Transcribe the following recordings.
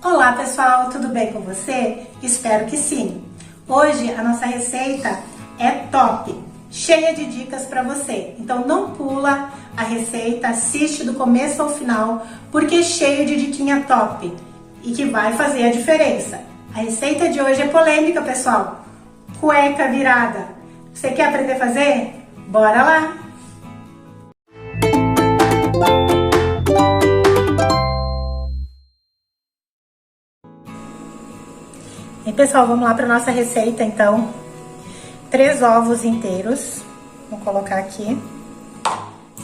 Olá pessoal, tudo bem com você? Espero que sim! Hoje a nossa receita é top, cheia de dicas para você. Então não pula a receita, assiste do começo ao final, porque é cheio de diquinha top e que vai fazer a diferença. A receita de hoje é polêmica, pessoal. Cueca virada. Você quer aprender a fazer? Bora lá! E pessoal, vamos lá para nossa receita então. 3 ovos inteiros, vou colocar aqui.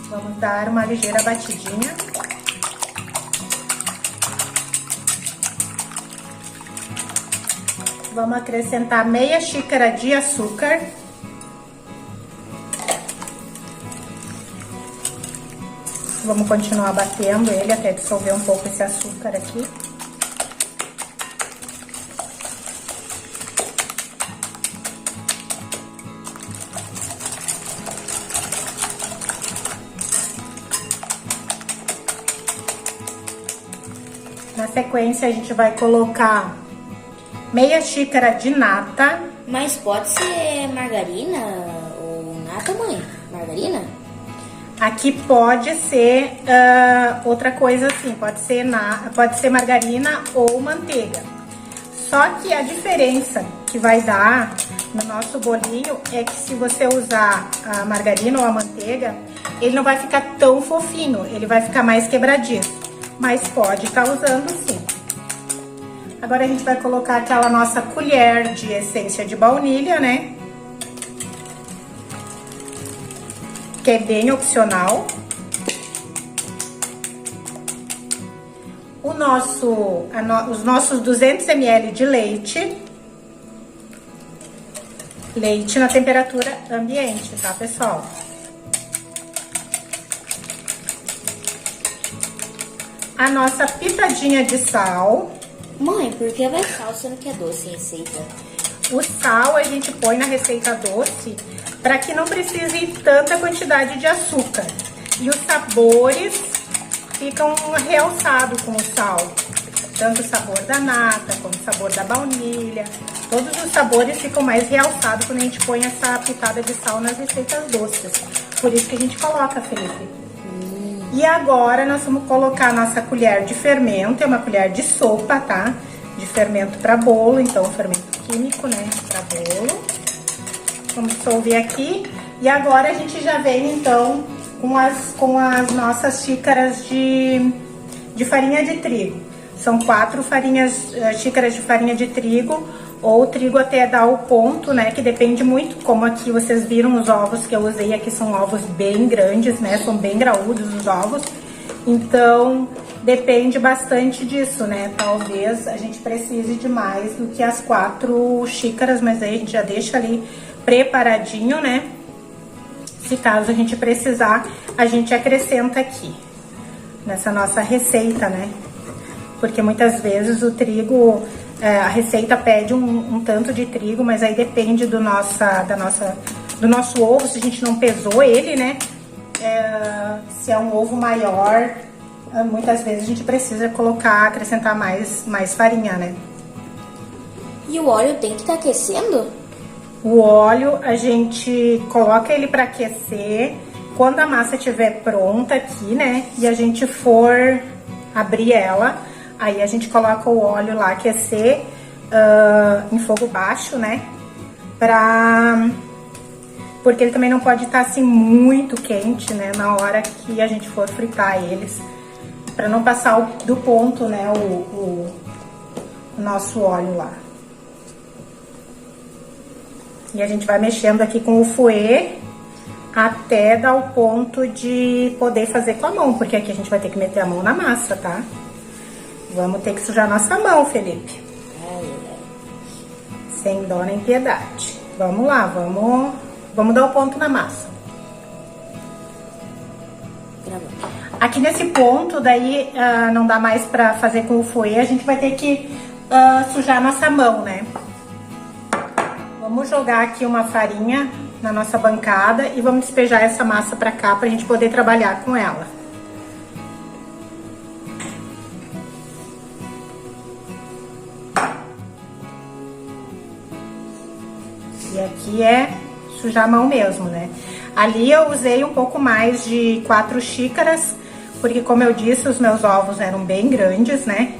Vamos dar uma ligeira batidinha. Vamos acrescentar meia xícara de açúcar. Vamos continuar batendo ele até dissolver um pouco esse açúcar aqui. Na sequência, a gente vai colocar meia xícara de nata. Mas pode ser margarina ou nata, mãe? Margarina? Aqui pode ser outra coisa assim, pode ser margarina ou manteiga. Só que a diferença que vai dar no nosso bolinho é que se você usar a margarina ou a manteiga, ele não vai ficar tão fofinho, ele vai ficar mais quebradiço. Mas pode estar usando sim. Agora a gente vai colocar aquela nossa colher de essência de baunilha, né? Que é bem opcional. Os nossos 200 ml de leite. Leite na temperatura ambiente, tá, pessoal? A nossa pitadinha de sal. Mãe, por que vai sal sendo que é doce a receita? O sal a gente põe na receita doce para que não precise tanta quantidade de açúcar. E os sabores ficam realçados com o sal. Tanto o sabor da nata, como o sabor da baunilha. Todos os sabores ficam mais realçados quando a gente põe essa pitada de sal nas receitas doces. Por isso que a gente coloca, Felipe. E agora nós vamos colocar a nossa colher de fermento, é uma colher de sopa, tá? De fermento para bolo, então fermento químico, né? Para bolo. Vamos dissolver aqui. E agora a gente já vem então com as nossas xícaras de farinha de trigo. São 4 xícaras de farinha de trigo, ou trigo até dar o ponto, né? Que depende muito, como aqui vocês viram os ovos que eu usei aqui são ovos bem grandes, né? São bem graúdos os ovos. Então, depende bastante disso, né? Talvez a gente precise de mais do que as 4 xícaras, mas aí a gente já deixa ali preparadinho, né? Se caso a gente precisar, a gente acrescenta aqui, nessa nossa receita, né? Porque muitas vezes o trigo... a receita pede um tanto de trigo, mas aí depende do nosso ovo, se a gente não pesou ele, né? Se é um ovo maior, muitas vezes a gente precisa acrescentar mais farinha, né? E o óleo tem que estar aquecendo? O óleo a gente coloca ele para aquecer quando a massa estiver pronta aqui, né? E a gente for abrir ela. Aí a gente coloca o óleo lá aquecer em fogo baixo, né? Porque ele também não pode estar assim muito quente, né? Na hora que a gente for fritar eles. Pra não passar do ponto, né? O nosso óleo lá. E a gente vai mexendo aqui com o fouet até dar o ponto de poder fazer com a mão. Porque aqui a gente vai ter que meter a mão na massa, tá? Vamos ter que sujar nossa mão, Felipe. Sem dó nem piedade. Vamos lá, vamos dar o ponto na massa. Aqui nesse ponto, daí não dá mais pra fazer com o fouet, a gente vai ter que sujar nossa mão, né? Vamos jogar aqui uma farinha na nossa bancada e vamos despejar essa massa pra cá pra gente poder trabalhar com ela. E aqui é sujar a mão mesmo, né? Ali eu usei um pouco mais de 4 xícaras, porque como eu disse, os meus ovos eram bem grandes, né?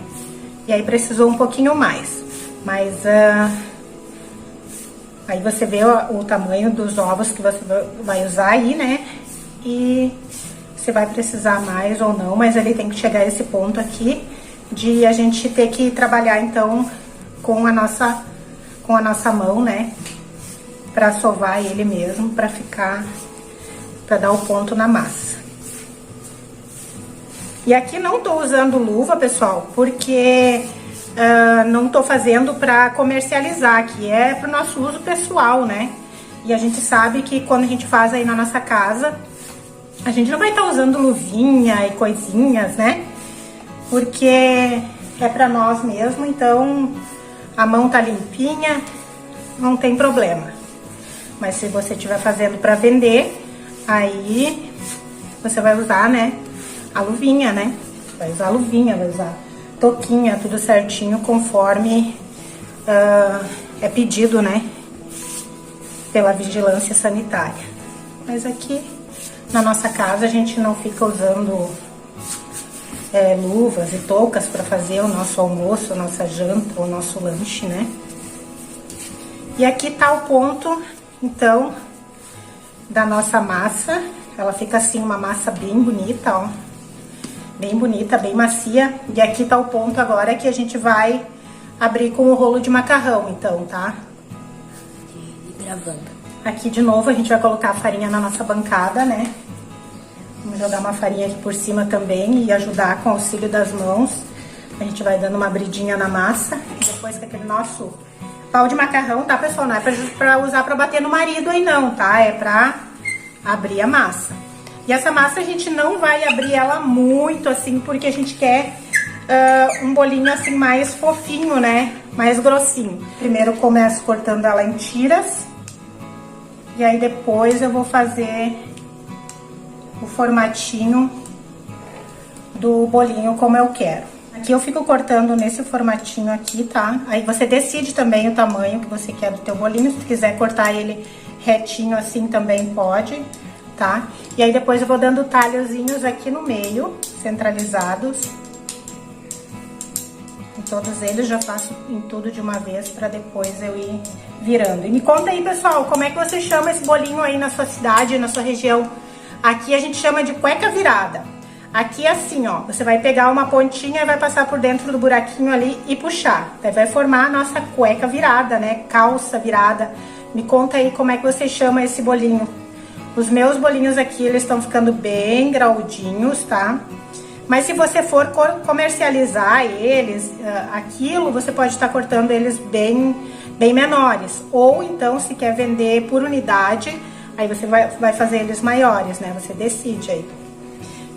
E aí precisou um pouquinho mais. Mas aí você vê o tamanho dos ovos que você vai usar aí, né? E você vai precisar mais ou não, mas ele tem que chegar a esse ponto aqui de a gente ter que trabalhar então com a nossa mão, né? Pra sovar ele mesmo, pra dar o ponto na massa. E aqui não tô usando luva, pessoal, porque não tô fazendo pra comercializar, aqui é pro nosso uso pessoal, né? E a gente sabe que quando a gente faz aí na nossa casa, a gente não vai estar usando luvinha e coisinhas, né? Porque é pra nós mesmo, então a mão tá limpinha, não tem problema. Mas se você estiver fazendo pra vender, aí você vai usar, né, a luvinha, né? Vai usar a luvinha, vai usar touquinha, tudo certinho, conforme é pedido, né, pela vigilância sanitária. Mas aqui na nossa casa a gente não fica usando luvas e toucas para fazer o nosso almoço, a nossa janta, o nosso lanche, né? E aqui tá o ponto, então, da nossa massa. Ela fica assim, uma massa bem bonita, ó. Bem bonita, bem macia. E aqui tá o ponto agora que a gente vai abrir com o rolo de macarrão, então, tá? Gravando. Aqui de novo a gente vai colocar a farinha na nossa bancada, né? Vamos jogar uma farinha aqui por cima também e ajudar com o auxílio das mãos. A gente vai dando uma abridinha na massa. E depois com aquele nosso pau de macarrão, tá, pessoal? Não é pra usar pra bater no marido aí não, tá? É pra abrir a massa. E essa massa a gente não vai abrir ela muito assim, porque a gente quer um bolinho assim mais fofinho, né? Mais grossinho. Primeiro eu começo cortando ela em tiras. E aí depois eu vou fazer o formatinho do bolinho como eu quero. Aqui eu fico cortando nesse formatinho aqui, tá? Aí você decide também o tamanho que você quer do teu bolinho. Se tu quiser cortar ele retinho assim também pode, tá? E aí depois eu vou dando talhozinhos aqui no meio, centralizados. Em todos eles já faço em tudo de uma vez pra depois eu ir virando. E me conta aí, pessoal, como é que você chama esse bolinho aí na sua cidade, na sua região? Aqui a gente chama de cueca virada. Aqui é assim, ó, você vai pegar uma pontinha e vai passar por dentro do buraquinho ali e puxar. Daí vai formar a nossa cueca virada, né? Calça virada. Me conta aí como é que você chama esse bolinho. Os meus bolinhos aqui, eles estão ficando bem graudinhos, tá? Mas se você for comercializar eles, aquilo, você pode estar cortando eles bem menores. Ou então, se quer vender por unidade, aí você vai fazer eles maiores, né? Você decide aí.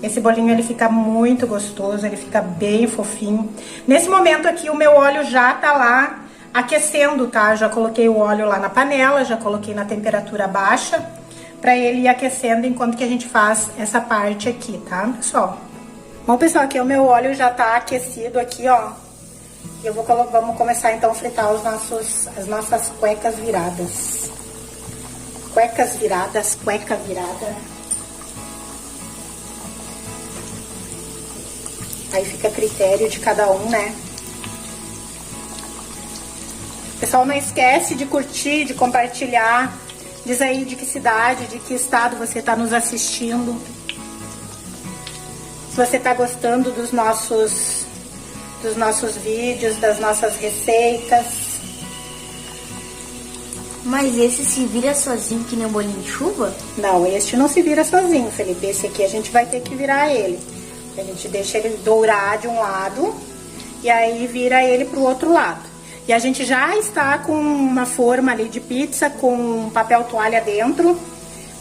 Esse bolinho, ele fica muito gostoso, ele fica bem fofinho. Nesse momento aqui, o meu óleo já tá lá aquecendo, tá? Já coloquei o óleo lá na panela, já coloquei na temperatura baixa, pra ele ir aquecendo enquanto que a gente faz essa parte aqui, tá, pessoal? Bom, pessoal, aqui o meu óleo já tá aquecido aqui, ó. E vamos começar então a fritar as nossas cuecas viradas. Cuecas viradas, cueca virada. Aí fica a critério de cada um, né? Pessoal, não esquece de curtir, de compartilhar. Diz aí de que cidade, de que estado você tá nos assistindo. Se você tá gostando dos nossos vídeos, das nossas receitas. Mas esse se vira sozinho que nem um bolinho de chuva? Não, este não se vira sozinho, Felipe. Esse aqui a gente vai ter que virar ele. A gente deixa ele dourar de um lado e aí vira ele pro outro lado. E a gente já está com uma forma ali de pizza com papel toalha dentro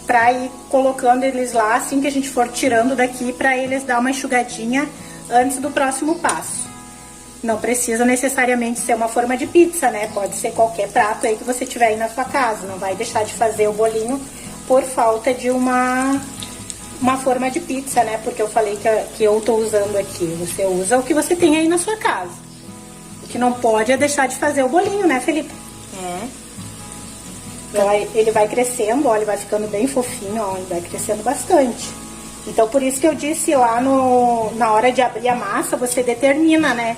pra ir colocando eles lá assim que a gente for tirando daqui pra eles dar uma enxugadinha antes do próximo passo. Não precisa necessariamente ser uma forma de pizza, né? Pode ser qualquer prato aí que você tiver aí na sua casa. Não vai deixar de fazer o bolinho por falta de uma forma de pizza, né? Porque eu falei que eu tô usando aqui. Você usa o que você tem aí na sua casa. O que não pode é deixar de fazer o bolinho, né, Felipe? É. Ele vai crescendo, ó, ele vai ficando bem fofinho, ó, ele vai crescendo bastante. Então, por isso que eu disse lá na hora de abrir a massa, você determina, né,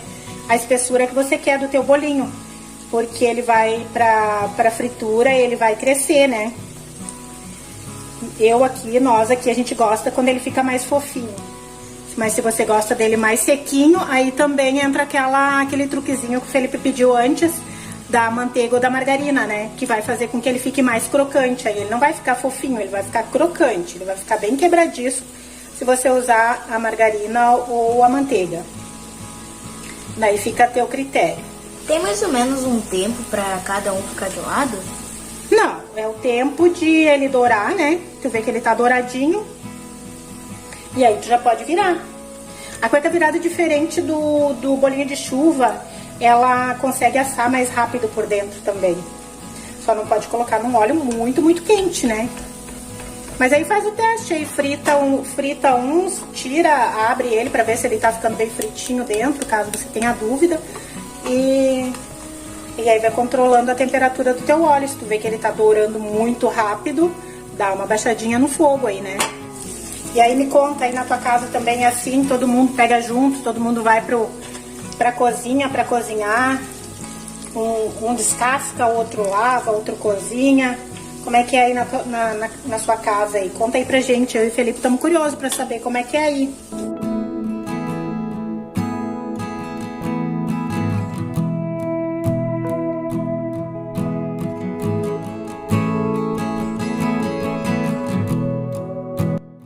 a espessura que você quer do teu bolinho. Porque ele vai pra fritura e ele vai crescer, né. Nós aqui, a gente gosta quando ele fica mais fofinho. Mas se você gosta dele mais sequinho, aí também entra aquele truquezinho que o Felipe pediu antes, da manteiga ou da margarina, né? Que vai fazer com que ele fique mais crocante. Aí ele não vai ficar fofinho, ele vai ficar crocante. Ele vai ficar bem quebradiço se você usar a margarina ou a manteiga. Daí fica a teu critério. Tem mais ou menos um tempo pra cada um ficar de lado? Não, é o tempo de ele dourar, né? Tu vê que ele tá douradinho. E aí tu já pode virar. A cueca virada, diferente do bolinho de chuva, ela consegue assar mais rápido por dentro também. Só não pode colocar num óleo muito, muito quente, né? Mas aí faz o teste aí, frita uns, tira, abre ele pra ver se ele tá ficando bem fritinho dentro, caso você tenha dúvida. E aí vai controlando a temperatura do teu óleo. Se tu vê que ele tá dourando muito rápido, dá uma baixadinha no fogo aí, né? E aí me conta, aí na tua casa também é assim, todo mundo pega junto, todo mundo vai pra cozinha pra cozinhar. Um descasca, o outro lava, outro cozinha. Como é que é aí na sua casa aí? Conta aí pra gente, eu e o Felipe estamos curiosos pra saber como é que é aí.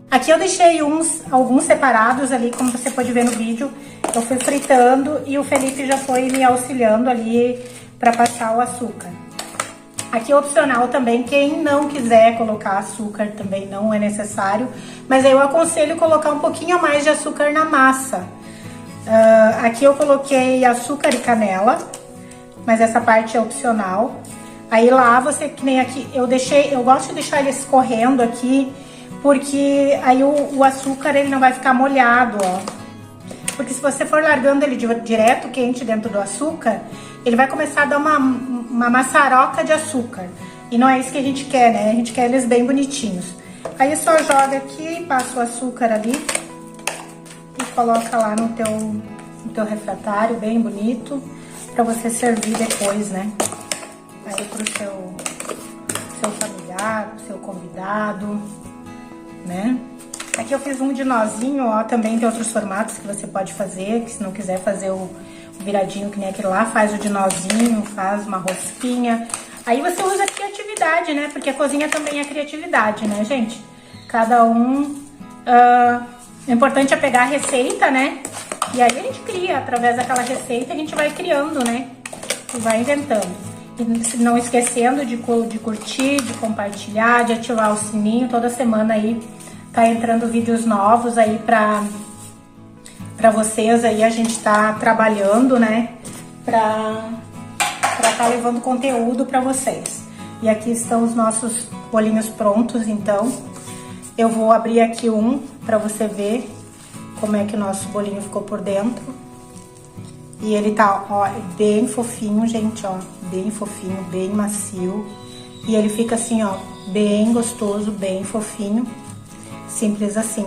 Aqui eu deixei alguns separados ali, como você pode ver no vídeo. Eu fui fritando e o Felipe já foi me auxiliando ali para passar o açúcar. Aqui é opcional também, quem não quiser colocar açúcar também não é necessário. Mas aí eu aconselho colocar um pouquinho a mais de açúcar na massa. Aqui eu coloquei açúcar e canela, mas essa parte é opcional. Aí lá você, que nem aqui, eu gosto de deixar ele escorrendo aqui, porque aí o açúcar ele não vai ficar molhado, ó. Porque se você for largando ele direto quente dentro do açúcar, ele vai começar a dar uma maçaroca de açúcar. E não é isso que a gente quer, né? A gente quer eles bem bonitinhos. Aí só joga aqui, passa o açúcar ali e coloca lá no teu refratário, bem bonito, pra você servir depois, né? Aí pro seu familiar, pro seu convidado, né? Aqui eu fiz um de nozinho, ó, também tem outros formatos que você pode fazer, que se não quiser fazer o viradinho que nem aquele lá, faz o de nozinho, faz uma rosquinha. Aí você usa a criatividade, né? Porque a cozinha também é criatividade, né, gente? Cada um... O importante é pegar a receita, né? E aí a gente cria, através daquela receita, a gente vai criando, né? E vai inventando. E não esquecendo de curtir, de compartilhar, de ativar o sininho. Toda semana aí tá entrando vídeos novos aí pra vocês. Aí a gente tá trabalhando, né? Pra tá levando conteúdo pra vocês. E aqui estão os nossos bolinhos prontos, então. Eu vou abrir aqui um pra você ver como é que o nosso bolinho ficou por dentro. E ele tá, ó, bem fofinho, gente, ó. Bem fofinho, bem macio. E ele fica assim, ó, bem gostoso, bem fofinho. Simples assim.